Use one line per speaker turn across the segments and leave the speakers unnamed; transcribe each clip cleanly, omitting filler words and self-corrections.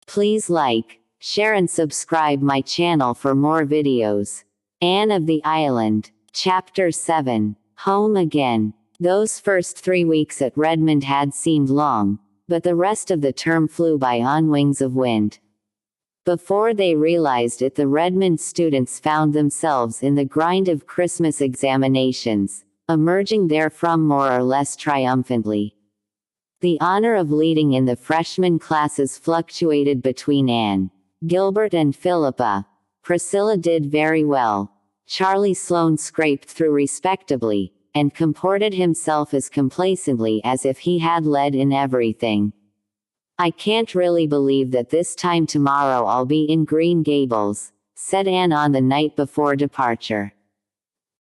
Please like, share and subscribe my channel for more videos. Anne of the Island. Chapter 7. Home again. Those first 3 weeks at Redmond had seemed long, but the rest of the term flew by on wings of wind. Before they realized it, the Redmond students found themselves in the grind of Christmas examinations, emerging therefrom more or less triumphantly. The honor of leading in the freshman classes fluctuated between Anne, Gilbert and Philippa. Priscilla did very well. Charlie Sloane scraped through respectably, and comported himself as complacently as if he had led in everything. "I can't really believe that this time tomorrow I'll be in Green Gables," said Anne on the night before departure.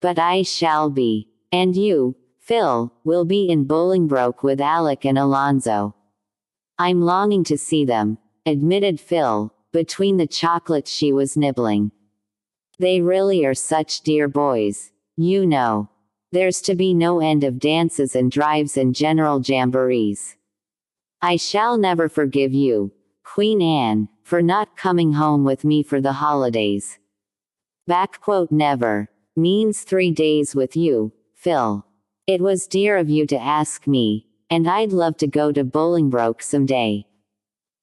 "But I shall be. And you, Phil, will be in Bolingbroke with Alec and Alonzo." "I'm longing to see them," admitted Phil, between the chocolates she was nibbling. "They really are such dear boys, you know. There's to be no end of dances and drives and general jamborees. I shall never forgive you, Queen Anne, for not coming home with me for the holidays." "Never means 3 days with you, Phil. It was dear of you to ask me, and I'd love to go to Bolingbroke someday.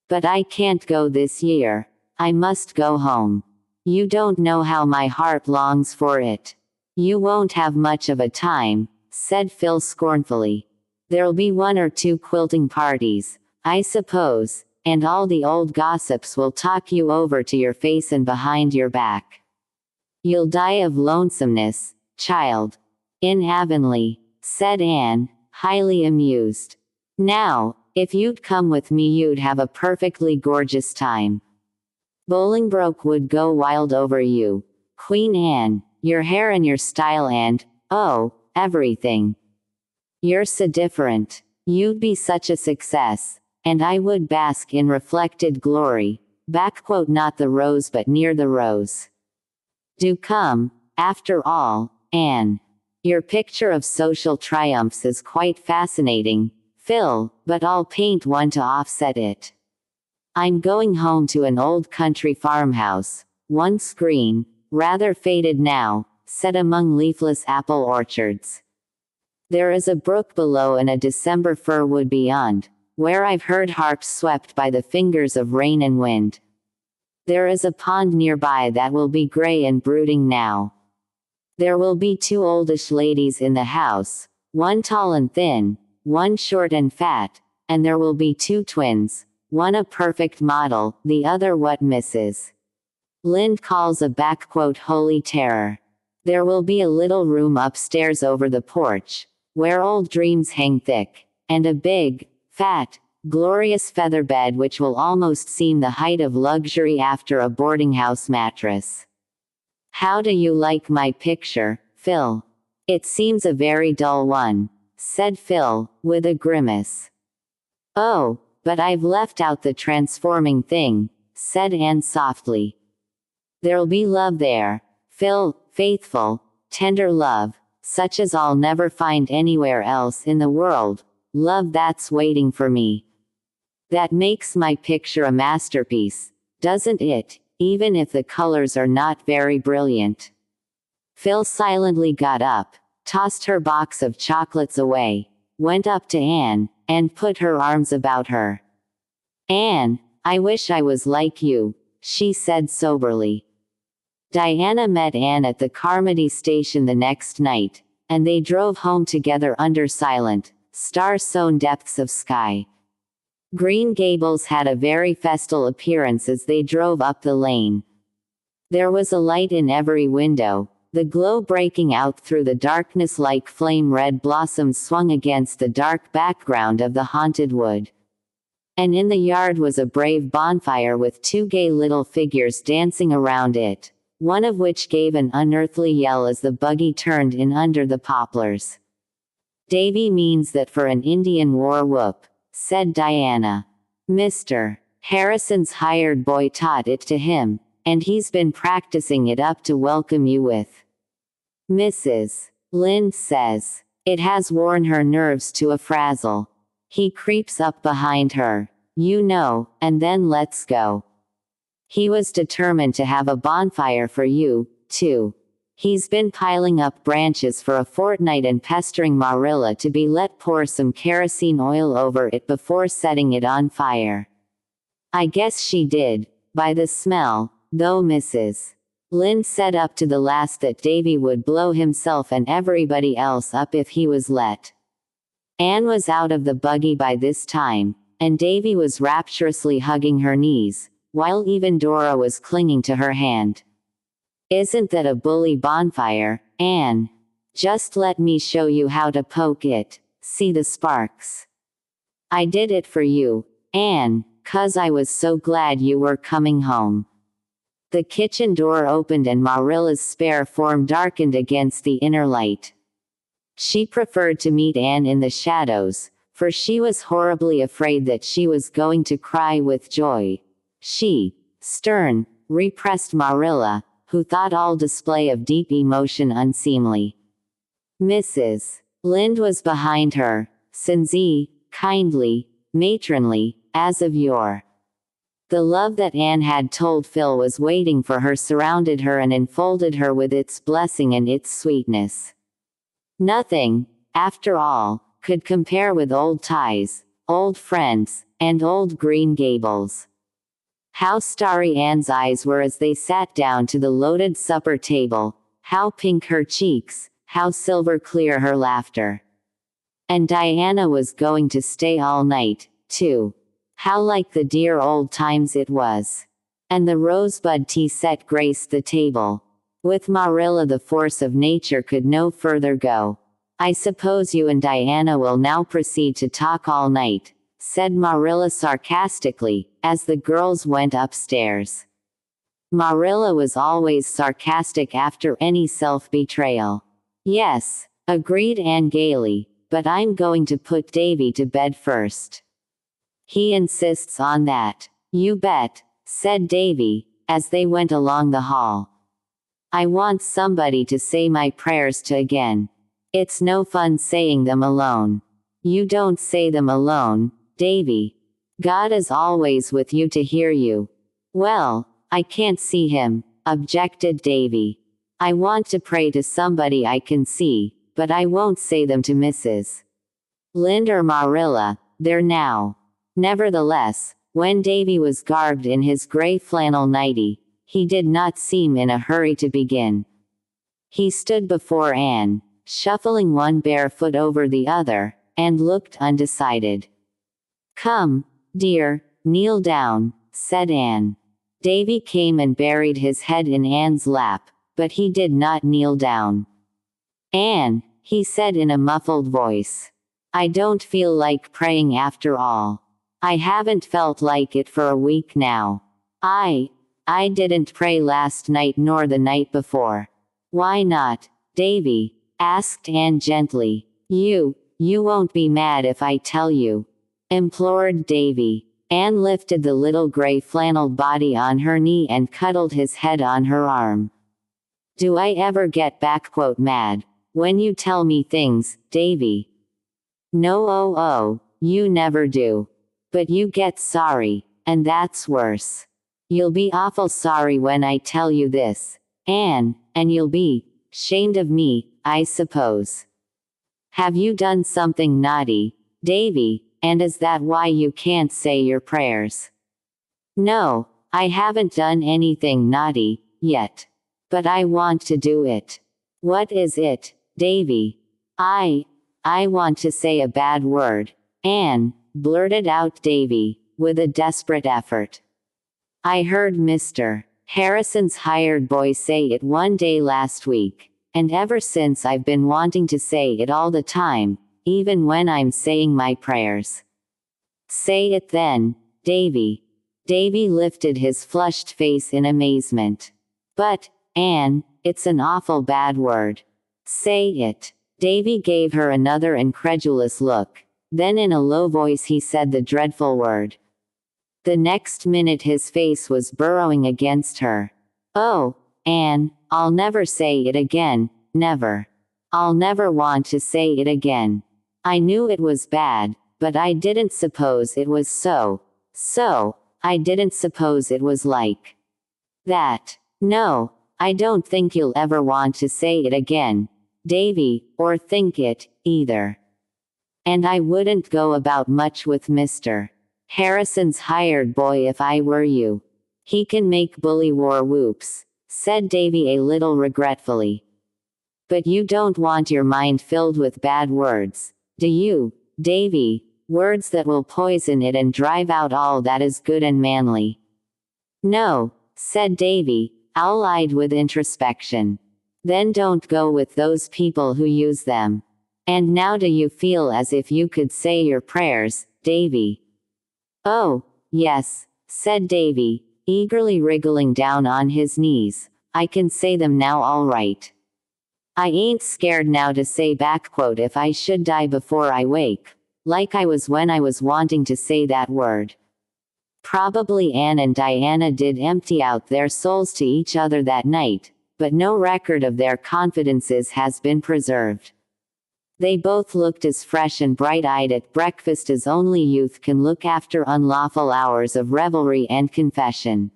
But I can't go this year. I must go home. You don't know how my heart longs for it." "You won't have much of a time," said Phil scornfully. "There'll be 1 or 2 quilting parties, I suppose, and all the old gossips will talk you over to your face and behind your back. You'll die of lonesomeness, child." "In Avonlea," said Anne, highly amused. "Now, if you'd come with me you'd have a perfectly gorgeous time. Bolingbroke would go wild over you, Queen Anne, your hair and your style and, oh, everything. You're so different. You'd be such a success, and I would bask in reflected glory, not the rose but near the rose. Do come, after all, Anne. Your picture of social triumphs is quite fascinating, Phil, but I'll paint one to offset it. I'm going home to an old country farmhouse, once green, rather faded now, set among leafless apple orchards. There is a brook below and a December fir wood beyond, where I've heard harps swept by the fingers of rain and wind. There is a pond nearby that will be gray and brooding now. There will be 2 oldish ladies in the house, one tall and thin, one short and fat, and there will be 2 twins, one a perfect model, the other what Mrs. Lind calls a holy terror. There will be a little room upstairs over the porch, where old dreams hang thick, and a big, fat, glorious feather bed which will almost seem the height of luxury after a boarding-house mattress. How do you like my picture, Phil?" "It seems a very dull one," said Phil, with a grimace. "Oh, but I've left out the transforming thing," said Anne softly. "There'll be love there, Phil, faithful, tender love, such as I'll never find anywhere else in the world, love that's waiting for me. That makes my picture a masterpiece, doesn't it, even if the colors are not very brilliant?" Phil silently got up, tossed her box of chocolates away, went up to Anne, and put her arms about her. "Anne, I wish I was like you," she said soberly. Diana met Anne at the Carmody station the next night, and they drove home together under silent, star-sown depths of sky. Green Gables had a very festal appearance as they drove up the lane. There was a light in every window, the glow breaking out through the darkness like flame-red blossoms swung against the dark background of the haunted wood. And in the yard was a brave bonfire with 2 gay little figures dancing around it, one of which gave an unearthly yell as the buggy turned in under the poplars. "Davy means that for an Indian war whoop," said Diana. "Mr. Harrison's hired boy taught it to him, and he's been practicing it up to welcome you with. Mrs. Lind says it has worn her nerves to a frazzle. He creeps up behind her, and then let's go. He was determined to have a bonfire for you, too. He's been piling up branches for a fortnight and pestering Marilla to be let pour some kerosene oil over it before setting it on fire. I guess she did, by the smell, though Mrs. Lynde said up to the last that Davy would blow himself and everybody else up if he was let. Anne was out of the buggy by this time, and Davy was rapturously hugging her knees, while even Dora was clinging to her hand. Isn't that a bully bonfire, Anne? Just let me show you how to poke it. See the sparks? I did it for you, Anne, 'cause I was so glad you were coming home. The kitchen door opened and Marilla's spare form darkened against the inner light. She preferred to meet Anne in the shadows, for she was horribly afraid that she was going to cry with joy. She, stern, repressed Marilla, who thought all display of deep emotion unseemly. Mrs. Lynde was behind her, sincere, kindly, matronly, as of yore. The love that Anne had told Phil was waiting for her surrounded her and enfolded her with its blessing and its sweetness. Nothing, after all, could compare with old ties, old friends, and old Green Gables. How starry Anne's eyes were as they sat down to the loaded supper table, how pink her cheeks, how silver clear her laughter. And Diana was going to stay all night, too. How like the dear old times it was. And the rosebud tea set graced the table. With Marilla the force of nature could no further go. I suppose you and Diana will now proceed to talk all night, said Marilla sarcastically, as the girls went upstairs. Marilla was always sarcastic after any self-betrayal. Yes, agreed Anne gaily, but I'm going to put Davy to bed first. He insists on that. You bet, said Davy, as they went along the hall. I want somebody to say my prayers to again. It's no fun saying them alone. You don't say them alone, Davy. God is always with you to hear you. Well, I can't see him, objected Davy. I want to pray to somebody I can see, but I won't say them to Mrs. Lynde or Marilla, there now. Nevertheless, when Davy was garbed in his gray flannel nightie, he did not seem in a hurry to begin. He stood before Anne, shuffling one bare foot over the other, and looked undecided. Come, dear, kneel down, said Anne. Davy came and buried his head in Anne's lap, but he did not kneel down. Anne, he said in a muffled voice. I don't feel like praying after all. I haven't felt like it for a week now. I didn't pray last night nor the night before. Why not, Davy? Asked Anne gently. You won't be mad if I tell you, implored Davy. Anne lifted the little gray flannel body on her knee and cuddled his head on her arm. Do I ever get "mad" when you tell me things, Davy? No, you never do. But you get sorry, and that's worse. You'll be awful sorry when I tell you this, Anne, and you'll be shamed of me, I suppose. Have you done something naughty, Davy, and is that why you can't say your prayers? No, I haven't done anything naughty, yet. But I want to do it. What is it, Davy? I want to say a bad word, Anne, blurted out Davy, with a desperate effort. I heard Mr. Harrison's hired boy say it one day last week, and ever since I've been wanting to say it all the time, even when I'm saying my prayers. Say it then, Davy. Davy lifted his flushed face in amazement. But, Anne, it's an awful bad word. Say it. Davy gave her another incredulous look. Then in a low voice he said the dreadful word. The next minute his face was burrowing against her. Oh, Anne, I'll never say it again, never. I'll never want to say it again. I knew it was bad, but I didn't suppose it was so So, I didn't suppose it was like that. No, I don't think you'll ever want to say it again, Davy, or think it, either. And I wouldn't go about much with Mr. Harrison's hired boy if I were you. He can make bully war whoops, said Davy a little regretfully. But you don't want your mind filled with bad words, do you, Davy? Words that will poison it and drive out all that is good and manly. No, said Davy, owl-eyed with introspection. Then don't go with those people who use them. And now do you feel as if you could say your prayers, Davy? Oh, yes, said Davy, eagerly wriggling down on his knees. I can say them now all right. I ain't scared now to say backquote if I should die before I wake, like I was when I was wanting to say that word. Probably Anne and Diana did empty out their souls to each other that night, but no record of their confidences has been preserved. They both looked as fresh and bright-eyed at breakfast as only youth can look after unlawful hours of revelry and confession.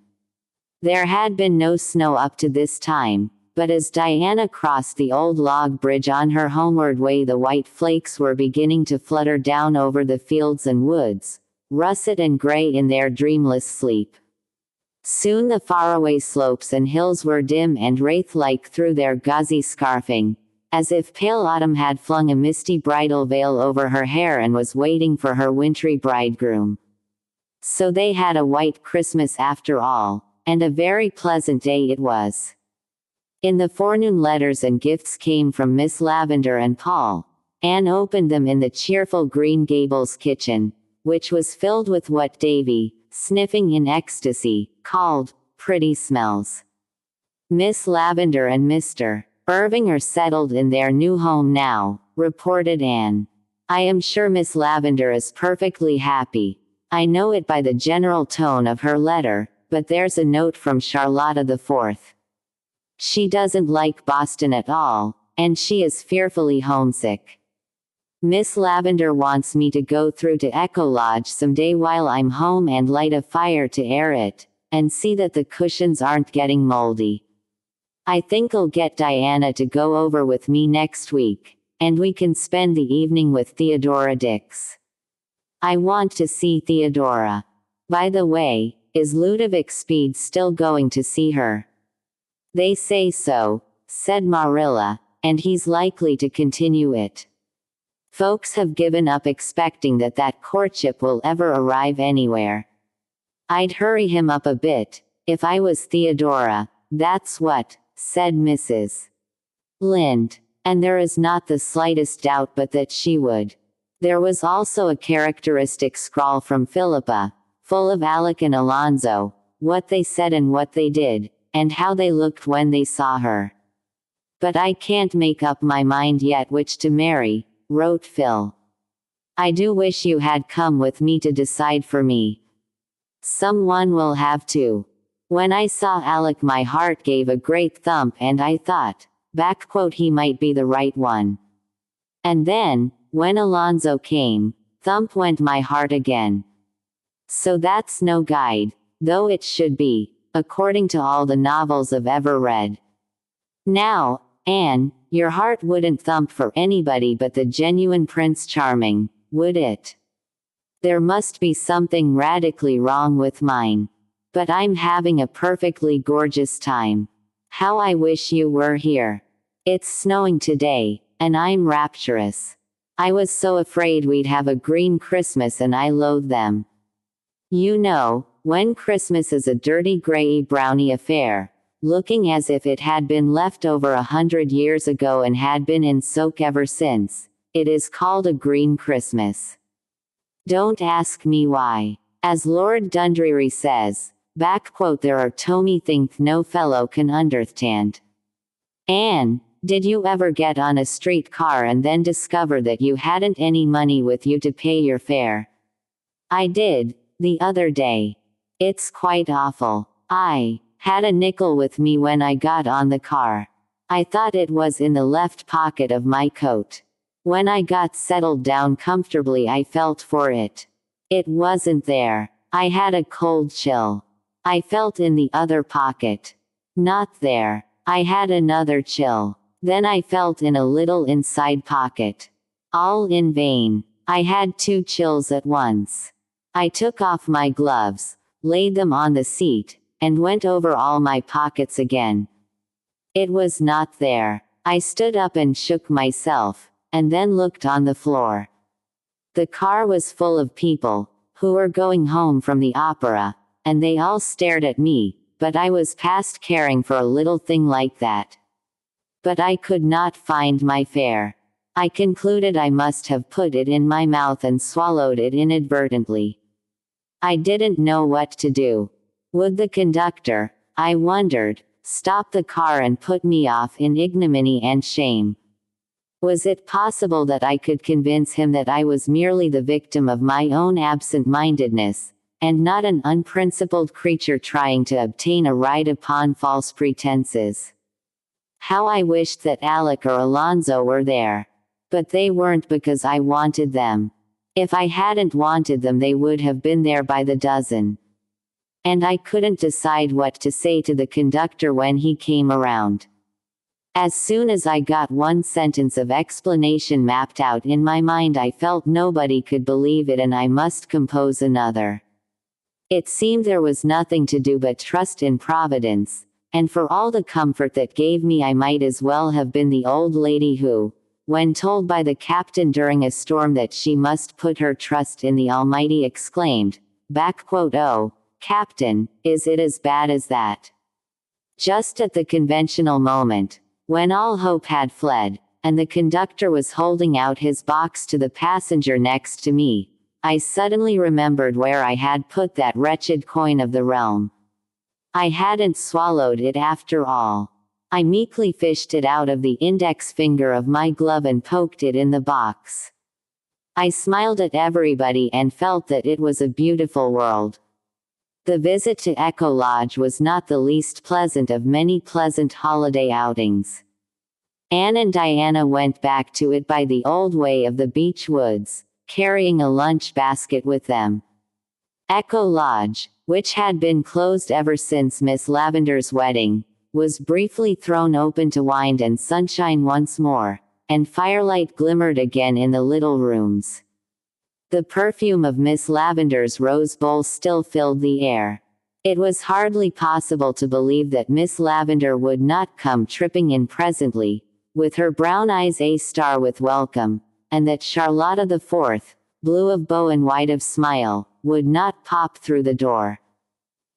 There had been no snow up to this time, but as Diana crossed the old log bridge on her homeward way, the white flakes were beginning to flutter down over the fields and woods, russet and gray in their dreamless sleep. Soon the faraway slopes and hills were dim and wraith-like through their gauzy scarfing, as if pale autumn had flung a misty bridal veil over her hair and was waiting for her wintry bridegroom. So they had a white Christmas after all, and a very pleasant day it was. In the forenoon, letters and gifts came from Miss Lavender and Paul. Anne opened them in the cheerful Green Gables kitchen, which was filled with what Davy, sniffing in ecstasy, called pretty smells. Miss Lavender and Mr. Irving are settled in their new home now, reported Anne. I am sure Miss Lavender is perfectly happy. I know it by the general tone of her letter, but there's a note from Charlotta the Fourth. She doesn't like Boston at all, and she is fearfully homesick. Miss Lavender wants me to go through to Echo Lodge someday while I'm home and light a fire to air it, and see that the cushions aren't getting moldy. I think I'll get Diana to go over with me next week, and we can spend the evening with Theodora Dix. I want to see Theodora. By the way, is Ludovic Speed still going to see her? They say so, said Marilla, and he's likely to continue it. Folks have given up expecting that courtship will ever arrive anywhere. I'd hurry him up a bit, if I was Theodora, that's what, said Mrs. Lynde. And there is not the slightest doubt but that she would. There was also a characteristic scrawl from Philippa, full of Alec and Alonzo, what they said and what they did, and how they looked when they saw her. But I can't make up my mind yet which to marry, wrote Phil. I do wish you had come with me to decide for me. Someone will have to. When I saw Alec my heart gave a great thump and I thought, he might be the right one. And then, when Alonzo came, thump went my heart again. So that's no guide, though it should be, according to all the novels I've ever read. Now, Anne, your heart wouldn't thump for anybody but the genuine Prince Charming, would it? There must be something radically wrong with mine. But I'm having a perfectly gorgeous time. How I wish you were here. It's snowing today, and I'm rapturous. I was so afraid we'd have a green Christmas and I loathe them. You know, when Christmas is a dirty grey browny affair, looking as if it had been left over 100 years ago and had been in soak ever since, it is called a green Christmas. Don't ask me why. As Lord Dundreary says, there are Tommy think no fellow can understand. Anne, did you ever get on a streetcar and then discover that you hadn't any money with you to pay your fare? I did, the other day. It's quite awful. I had a nickel with me when I got on the car. I thought it was in the left pocket of my coat. When I got settled down comfortably I felt for it. It wasn't there. I had a cold chill. I felt in the other pocket. Not there. I had another chill. Then I felt in a little inside pocket. All in vain. I had 2 chills at once. I took off my gloves, laid them on the seat, and went over all my pockets again. It was not there. I stood up and shook myself, and then looked on the floor. The car was full of people, who were going home from the opera, and they all stared at me, but I was past caring for a little thing like that. But I could not find my fare. I concluded I must have put it in my mouth and swallowed it inadvertently. I didn't know what to do. Would the conductor, I wondered, stop the car and put me off in ignominy and shame? Was it possible that I could convince him that I was merely the victim of my own absent-mindedness, and not an unprincipled creature trying to obtain a ride upon false pretenses? How I wished that Alec or Alonzo were there. But they weren't because I wanted them. If I hadn't wanted them, they would have been there by the dozen. And I couldn't decide what to say to the conductor when he came around. As soon as I got one sentence of explanation mapped out in my mind, I felt nobody could believe it and I must compose another. It seemed there was nothing to do but trust in Providence, and for all the comfort that gave me, I might as well have been the old lady who, when told by the captain during a storm that she must put her trust in the Almighty, exclaimed, "Oh, Captain, is it as bad as that?" Just at the conventional moment, when all hope had fled, and the conductor was holding out his box to the passenger next to me, I suddenly remembered where I had put that wretched coin of the realm. I hadn't swallowed it after all. I meekly fished it out of the index finger of my glove and poked it in the box. I smiled at everybody and felt that it was a beautiful world. The visit to Echo Lodge was not the least pleasant of many pleasant holiday outings. Anne and Diana went back to it by the old way of the beech woods, carrying a lunch basket with them. Echo Lodge, which had been closed ever since Miss Lavender's wedding, was briefly thrown open to wind and sunshine once more, and firelight glimmered again in the little rooms. The perfume of Miss Lavender's rose bowl still filled the air. It was hardly possible to believe that Miss Lavender would not come tripping in presently, with her brown eyes a-star with welcome, and that Charlotta the Fourth, blue of bow and white of smile, would not pop through the door.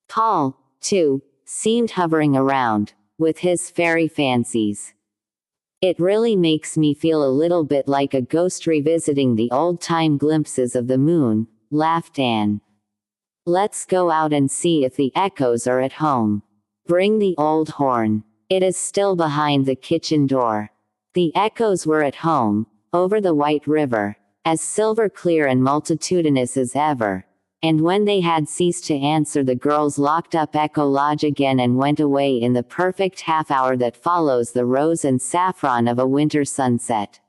Paul, too, seemed hovering around, with his fairy fancies. It really makes me feel a little bit like a ghost revisiting the old-time glimpses of the moon, laughed Anne. Let's go out and see if the echoes are at home. Bring the old horn. It is still behind the kitchen door. The echoes were at home, over the White River, as silver clear and multitudinous as ever. And when they had ceased to answer, the girls locked up Echo Lodge again and went away in the perfect half-hour that follows the rose and saffron of a winter sunset.